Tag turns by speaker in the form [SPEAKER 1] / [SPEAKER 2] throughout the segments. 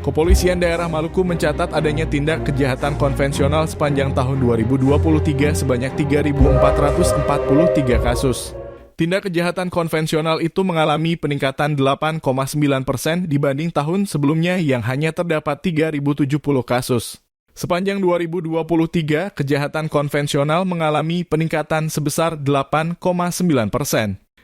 [SPEAKER 1] Kepolisian daerah Maluku mencatat adanya tindak kejahatan konvensional sepanjang tahun 2023 sebanyak 3.443 kasus. Tindak kejahatan konvensional itu mengalami peningkatan 8,9% dibanding tahun sebelumnya yang hanya terdapat 3.070 kasus. Sepanjang 2023, kejahatan konvensional mengalami peningkatan sebesar 8,9%,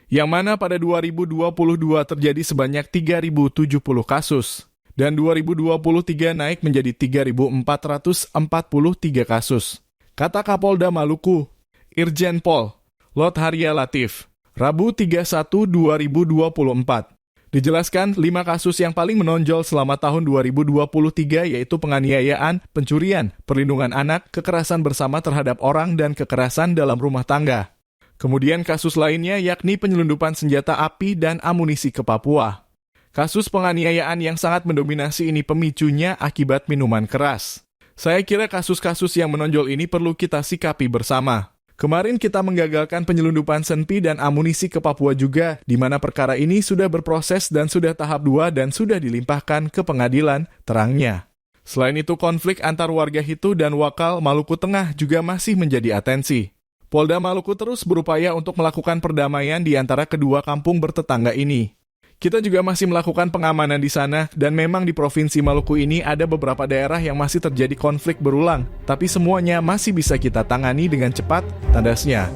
[SPEAKER 1] yang mana pada 2022 terjadi sebanyak 3.070 kasus, dan 2023 naik menjadi 3.443 kasus. Kata Kapolda Maluku, Irjen Pol Lot Haria Latif, Rabu 31/2024. Dijelaskan, 5 kasus yang paling menonjol selama tahun 2023 yaitu penganiayaan, pencurian, perlindungan anak, kekerasan bersama terhadap orang, dan kekerasan dalam rumah tangga. Kemudian kasus lainnya yakni penyelundupan senjata api dan amunisi ke Papua. Kasus penganiayaan yang sangat mendominasi ini pemicunya akibat minuman keras. Saya kira kasus-kasus yang menonjol ini perlu kita sikapi bersama. Kemarin kita menggagalkan penyelundupan senpi dan amunisi ke Papua juga, di mana perkara ini sudah berproses dan sudah tahap 2 dan sudah dilimpahkan ke pengadilan, terangnya. Selain itu, konflik antar warga Hitu dan Wakal Maluku Tengah juga masih menjadi atensi. Polda Maluku terus berupaya untuk melakukan perdamaian di antara kedua kampung bertetangga ini. Kita juga masih melakukan pengamanan di sana, dan memang di Provinsi Maluku ini ada beberapa daerah yang masih terjadi konflik berulang, tapi semuanya masih bisa kita tangani dengan cepat, tandasnya.